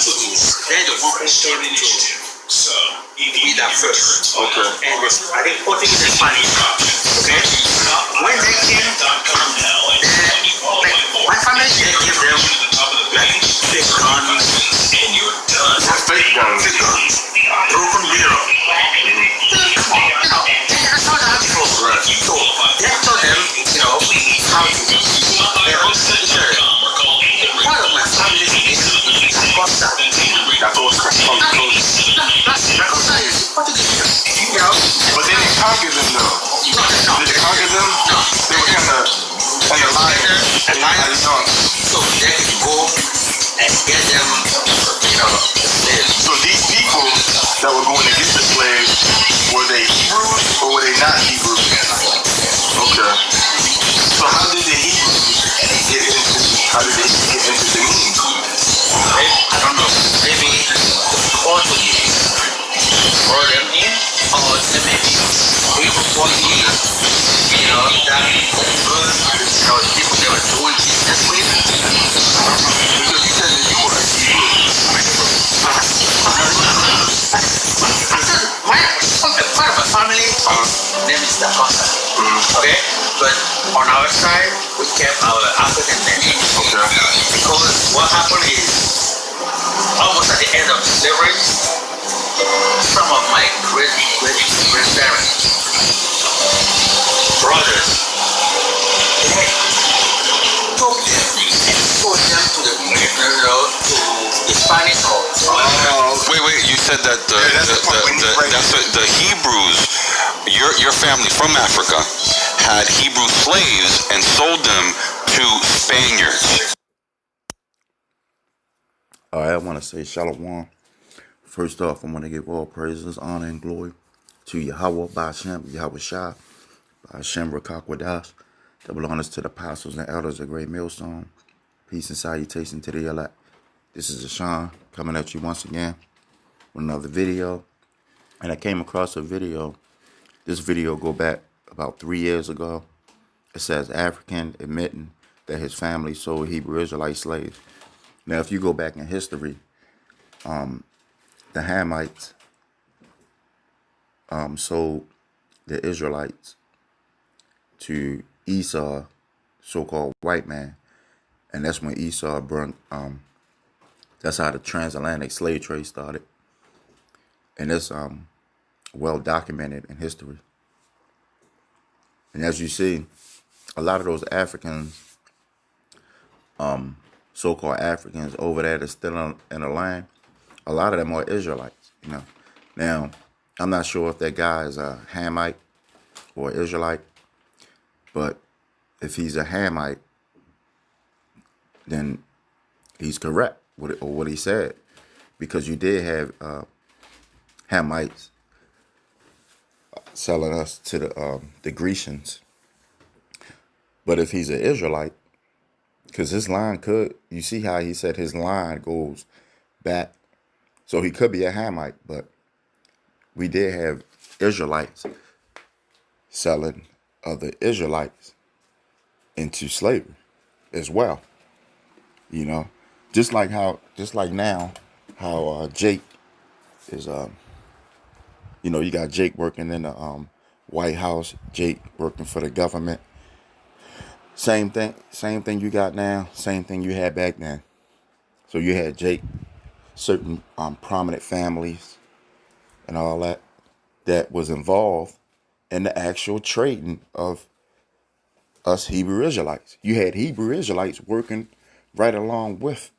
Portuguese. They're the one who came into be that first. Okay. And I think Portuguese and Spanish. Okay. When they came, like my family didn't give them like fake guns. Fake guns. Broken mirror. I saw that before. Right. So they taught them, how to be. Part of my family is Costa. That's all from the coast. Costa is Portuguese. But they didn't conquer them though. No. Did they conquer them? No. They were kind of alliance. So they could go and get them, slaves. So these people that were going to get the slaves, were they Hebrews or were they not Hebrews? Okay. So how did the Hebrews get into the meaning? I don't know. Maybe Portuguese brought them in, or maybe we Portuguese. That first, people they were doing business with. Because you said that you were a Hebrew. Part of my family name is Da Costa. Okay? But on our side, we kept our African name. Okay. Because what happened is, almost at the end of slavery, some of my great-grandparents, brothers, they took them and sold them to the Spanish or Wait, you said that the Hebrews, your family from Africa, had Hebrew slaves and sold them to Spaniards. All right, I want to say shalom. First off, I want to give all praises, honor, and glory to Yahweh, Ba'ashem, Yahweh Shah, Ba'ashem Rakakwadash. Double honors to the apostles and elders of Great Millstone. Peace and salutation to the elect. This is Ashan coming at you once again with another video. And I came across a video. This video go back about 3 years ago. It says African admitting that his family sold Hebrew Israelite slaves. Now, if you go back in history, the Hamites sold the Israelites to Esau, so-called white man, and that's when Esau brought. That's how the transatlantic slave trade started, and it's well documented in history. And as you see, a lot of those Africans, so-called Africans over there that's still in the land, a lot of them are Israelites, Now, I'm not sure if that guy is a Hamite or Israelite, but if he's a Hamite, then he's correct with what he said, because you did have Hamites selling us to the Grecians. But if he's an Israelite, because his line you see how he said his line goes back, so he could be a Hamite, but we did have Israelites selling other Israelites into slavery as well. Just like now, how Jake is, you got Jake working in the White House, Jake working for the government. Same thing you got now, same thing you had back then. So you had Jake, certain prominent families and all that was involved in the actual trading of us Hebrew Israelites. You had Hebrew Israelites working right along with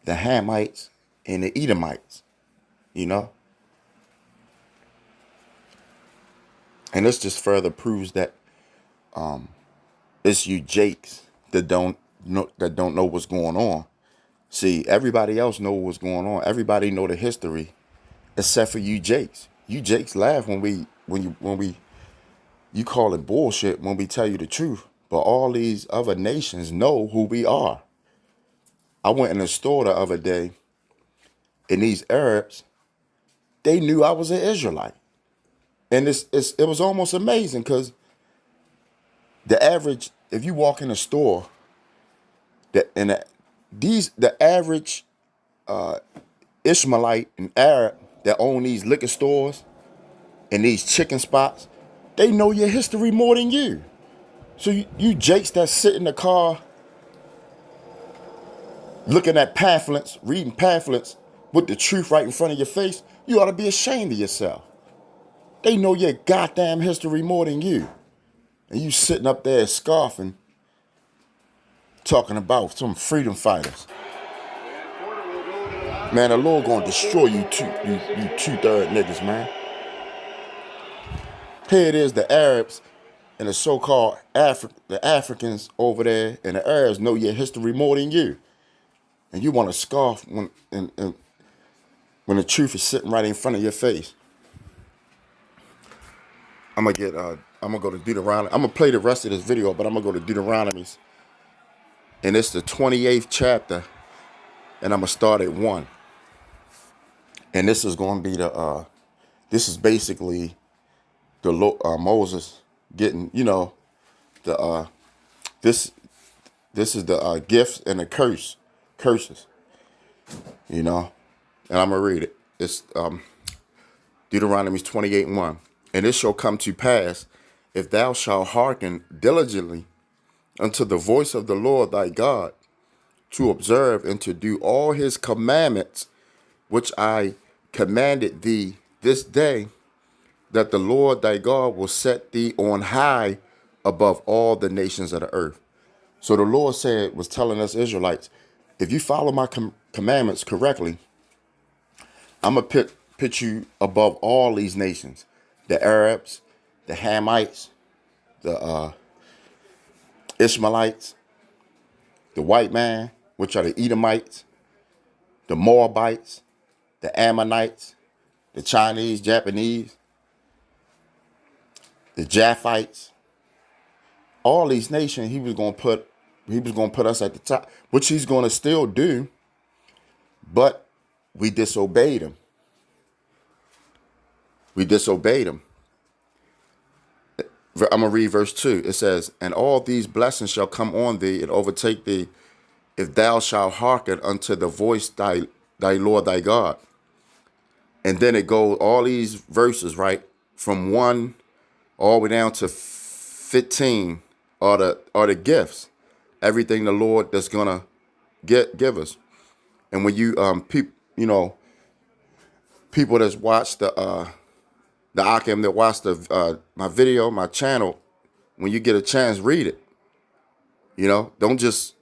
the Hamites and the Edomites, And this just further proves that it's you Jakes that don't know what's going on. See, everybody else know what's going on. Everybody know the history, except for you Jakes. You Jakes laugh when you call it bullshit when we tell you the truth. But all these other nations know who we are. I went in a store the other day, and these Arabs, they knew I was an Israelite. And it was almost amazing, because the average, if you walk in a store, the average Ishmaelite and Arab that own these liquor stores and these chicken spots, they know your history more than you. So you Jakes that sit in the car looking at pamphlets, reading pamphlets with the truth right in front of your face, you ought to be ashamed of yourself. They know your goddamn history more than you. And you sitting up there scoffing, talking about some freedom fighters. Man, the Lord gonna destroy you two-third niggas, man. Here it is, the Arabs and the so-called the Africans over there and the Arabs know your history more than you. And you want to scoff when the truth is sitting right in front of your face. I'm gonna go to Deuteronomy. I'm gonna play the rest of this video, but I'm gonna go to Deuteronomy. And it's the 28th chapter, and I'm gonna start at 1. And this is gonna be this is basically the Moses getting, this is the gifts and the curses, and I'm gonna read it. It's Deuteronomy 28:1. And it shall come to pass, if thou shalt hearken diligently unto the voice of the Lord thy God, to observe and to do all his commandments, which I commanded thee this day, that the Lord thy God will set thee on high above all the nations of the earth. So the Lord was telling us Israelites, if you follow my commandments correctly, I'm going to put you above all these nations. The Arabs, the Hamites, the Ishmaelites, the white man, which are the Edomites, the Moabites, the Ammonites, the Chinese, Japanese, the Japhites. All these nations he was going to put us at the top, which he's going to still do, but we disobeyed him. I'm going to read verse 2. It says, and all these blessings shall come on thee and overtake thee, if thou shalt hearken unto the voice thy Lord thy God. And then it goes, all these verses, right, from 1 all the way down to 15 are the gifts. Everything the Lord that's going to give us. And when you, people that's watch the Akim that watch my video, my channel, when you get a chance, read it. Don't just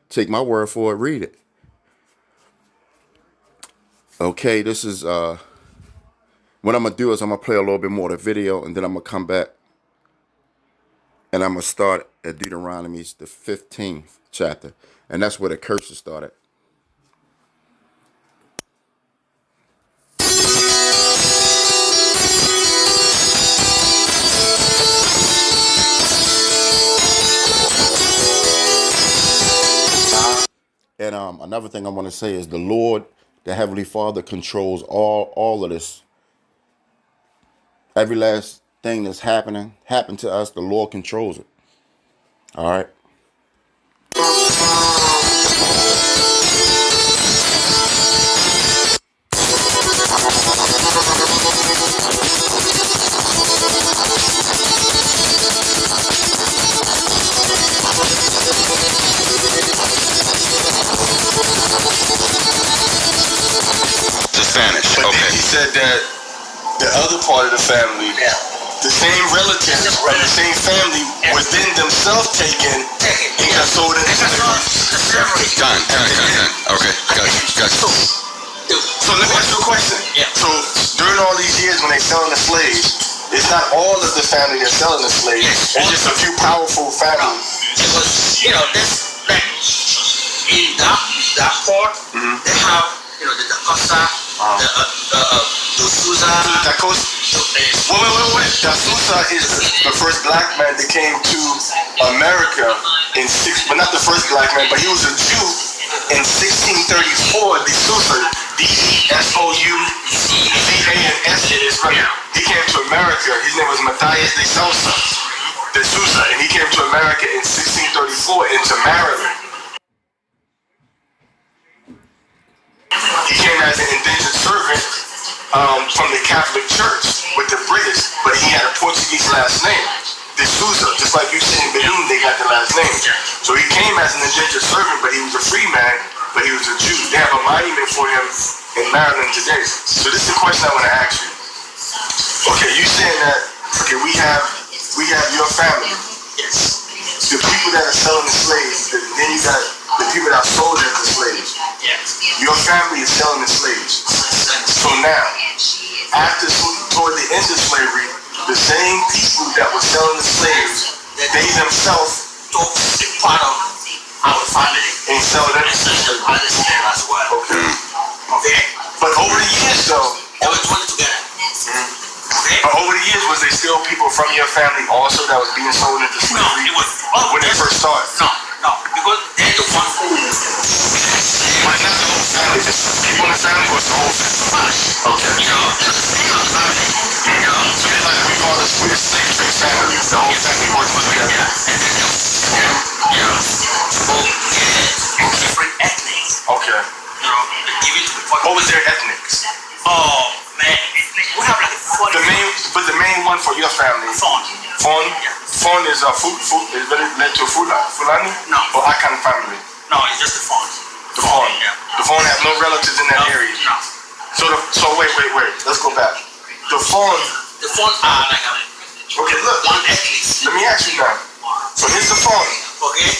take my word for it, read it. Okay, this is what I'm gonna do is I'm gonna play a little bit more of the video, and then I'm gonna come back and I'm gonna start at Deuteronomy, the 15th chapter, and that's where the curses started. And another thing I want to say is the Lord, the Heavenly Father, controls all of this. Every last thing that's happened to us, the Lord controls it. All right. Spanish. But Okay. then he said that the other part of the family, the same relatives of the same family, within themselves taken and got sold into slavery. Done. Okay, gotcha. So let me ask you a question. So during all these years when they're selling the slaves, it's not all of the family they're selling the slaves. It's just a few powerful families. It was, this like in that part, they have, the Dakosa, the Sousa. Wait. D'Souza is the first black man that came to America but not the first black man, but he was a Jew in 1634. D'Souza, D-E-S-O-U-Z-A-N-S, it is right. He came to America. His name was Matthias de Sousa, and he came to America in 1634 into Maryland. as an indentured servant from the Catholic Church with the British, but he had a Portuguese last name, De Souza. Just like you said in Benin, they got the last name. So he came as an indentured servant, but he was a free man, but he was a Jew. They have a monument for him in Maryland today. So this is the question I want to ask you. Okay, you saying that, okay, we have your family. Yes. The people that are selling the slaves, then you got the people that sold them the slaves. Yes. Your family is selling the slaves. So now, toward the end of slavery, the same people that were selling the slaves, they themselves took a part of our family and sell them. and sent them as a slave as well. Okay. Okay. But over the years, though, They were 20 together. Okay. but over the years, was there still people from your family also that was being sold into No, slavery it was when it first started? No, because they're the one who. But not the whole family, just people in the family or the whole family? Okay. You know, the same family. You know, So it's like we call this we're slave trade family. The whole family works together. yeah, and then you know, people get different ethnics. Okay. You know, they give it to the What was their ethnics? Oh man, we have like a funny The main one for your family. font. Fon. Yeah. Fon is a food is related to Fulani? No. Or Akan family. No, it's just the font. The Fon. Yeah. The Fon have no relatives in that No, area. no. So wait. Let's go back. The Fon. The font are like Okay, look. one ethnic. Let me ask you now. So here's the Fon. Okay.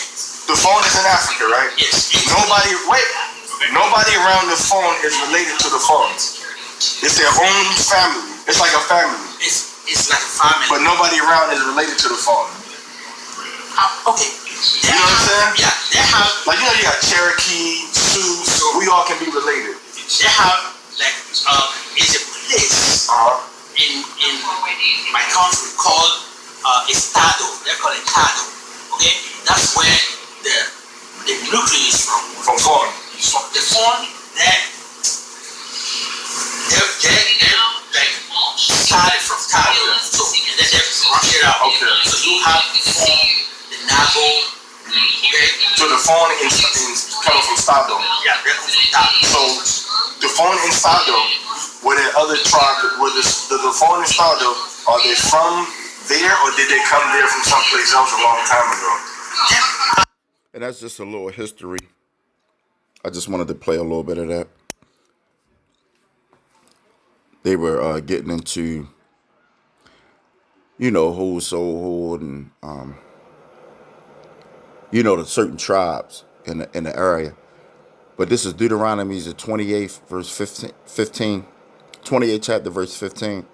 The Fon is in Africa, right? Yes. Nobody around the Fon is related to the Fons. It's their own family. It's like a family. It's like a family. But nobody around is related to the Fon. Okay. You know what I'm saying? Yeah, they have Like, you know, you got Cherokee, Sioux, we all can be related. like it's a place in my country called Estado. They call it Estado. Okay, that's where the nucleus is from. From Fon. The phone that they like started from Estado, so and then they rush it out. Okay. So you have the phone, the Nago. Okay. So the Fon is coming from Stado. Yeah, they're from Estado. So the Fon in Stado, were there other tribes, were the Fon in Stado, are they from there or did they come there from someplace else a long time ago? And that's just a little history. I just wanted to play a little bit of that. They were getting into, whole soul and the certain tribes in the area. But this is Deuteronomy, the 28th verse 15, 28th chapter verse 15,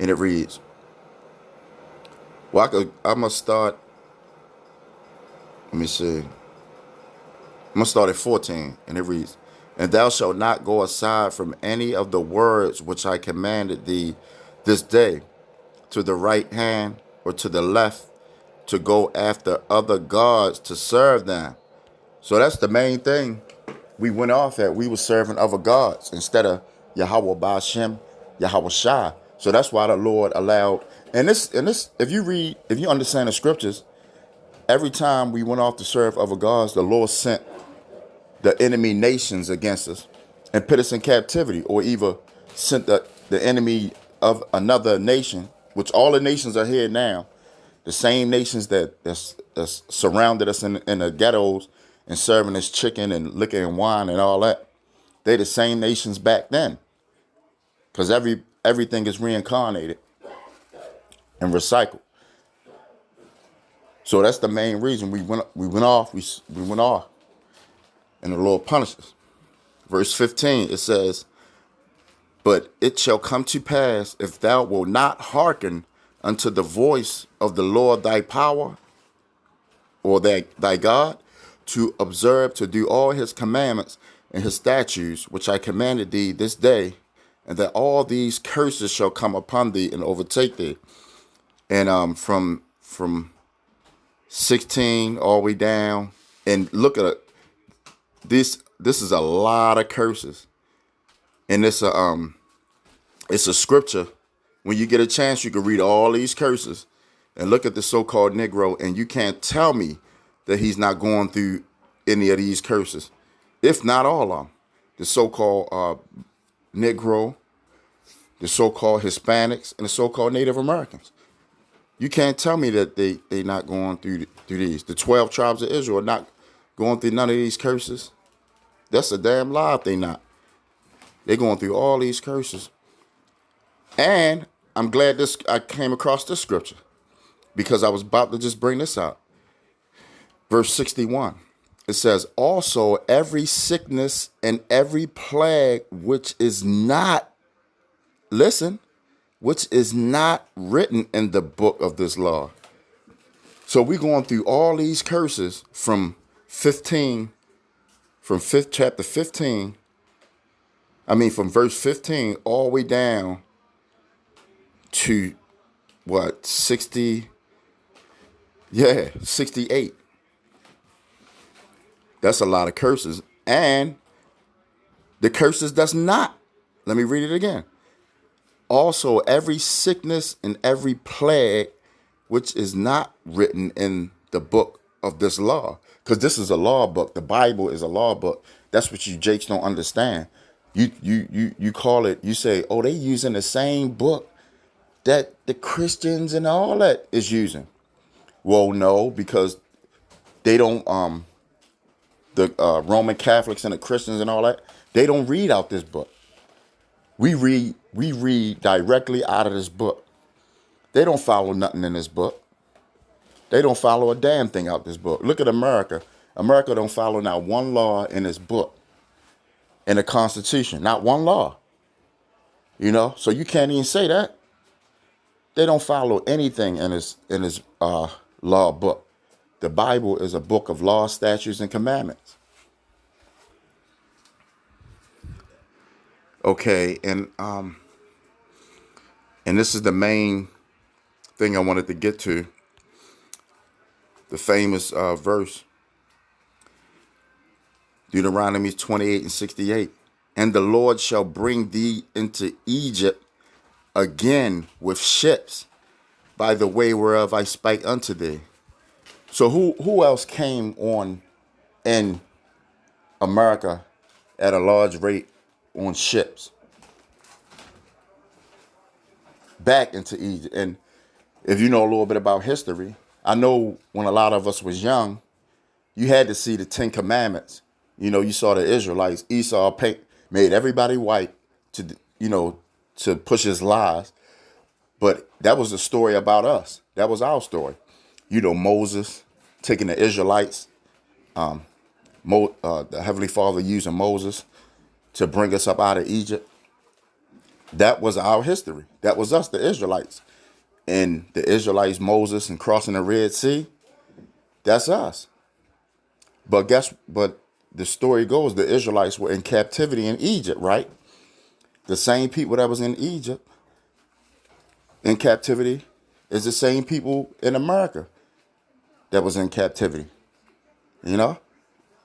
and it reads. Well, I'm gonna start. Let me see. I'm gonna start at 14, and it reads, "And thou shalt not go aside from any of the words which I commanded thee this day, to the right hand or to the left, to go after other gods to serve them." So that's the main thing we went off at. We were serving other gods instead of Yahweh Ba'ashem, Yahweh Shai. So that's why the Lord allowed. And this, if you understand the scriptures, every time we went off to serve other gods, the Lord sent the enemy nations against us and put us in captivity, or either sent the enemy of another nation, which all the nations are here now, the same nations that's surrounded us in the ghettos and serving us chicken and liquor and wine and all that. They the same nations back then, because everything is reincarnated and recycled. So that's the main reason we went off, and the Lord punishes. Verse 15, it says, "But it shall come to pass, if thou wilt not hearken unto the voice of the Lord thy power, or thy God, to observe to do all his commandments and his statutes, which I commanded thee this day, and that all these curses shall come upon thee and overtake thee." And from 16 all the way down, and look at it. This is a lot of curses, and it's a scripture. When you get a chance, you can read all these curses and look at the so-called Negro, and you can't tell me that he's not going through any of these curses, if not all of them. the so-called Negro, the so-called Hispanics, and the so-called Native Americans. You can't tell me that they not going through these. The 12 tribes of Israel are not going through none of these curses. That's a damn lie if they not. They're going through all these curses. And I'm glad I came across this scripture because I was about to just bring this out. Verse 61. It says, also every sickness and every plague which is not, listen, which is not written in the book of this law. So we're going through all these curses from chapter 15. From verse 15 all the way down to 68. That's a lot of curses. And the curses does not. Let me read it again. Also, every sickness and every plague which is not written in the book of this law. Because this is a law book. The Bible is a law book. That's what you Jakes don't understand. You call it, you say, oh, they using the same book that the Christians and all that is using. Well, no, because they don't, the Roman Catholics and the Christians and all that, they don't read out this book. We read directly out of this book. They don't follow nothing in this book. They don't follow a damn thing out this book. Look at America. America don't follow not one law in this book, in the Constitution, not one law. So you can't even say that. They don't follow anything in this law book. The Bible is a book of law, statutes, and commandments. Okay, and this is the main thing I wanted to get to. The famous verse, Deuteronomy 28:68. And the Lord shall bring thee into Egypt again with ships by the way whereof I spake unto thee. So who else came on in America at a large rate on ships back into Egypt? And if you know a little bit about history, I know when a lot of us was young, you had to see the 10 Commandments. You saw the Israelites. Esau made everybody white to push his lies. But that was a story about us. That was our story. Moses taking the Israelites, the Heavenly Father using Moses to bring us up out of Egypt. That was our history. That was us, the Israelites. And the Israelites, Moses, and crossing the Red Sea, that's us. But the story goes, the Israelites were in captivity in Egypt, right? The same people that was in Egypt in captivity is the same people in America that was in captivity.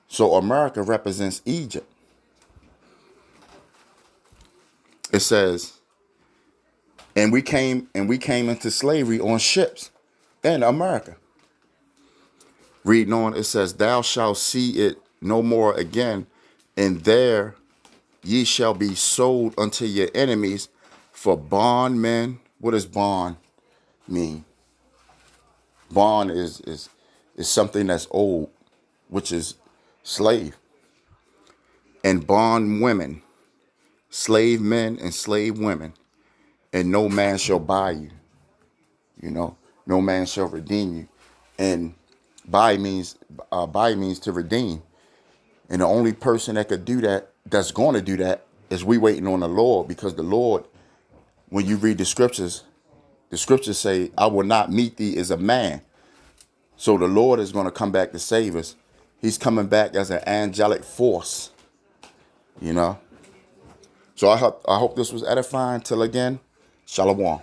So America represents Egypt. It says, and we came into slavery on ships in America. Reading on, it says, thou shalt see it no more again, and there ye shall be sold unto your enemies for bondmen. What does bond mean? Bond is something that's old, which is slave. And bond women, slave men and slave women, and no man shall buy you. No man shall redeem you. And buy means to redeem. And the only person that could do that, that's going to do that, is we waiting on the Lord. Because the Lord, when you read the scriptures say, I will not meet thee as a man. So the Lord is going to come back to save us. He's coming back as an angelic force. So I hope this was edifying. Till again, Shalom.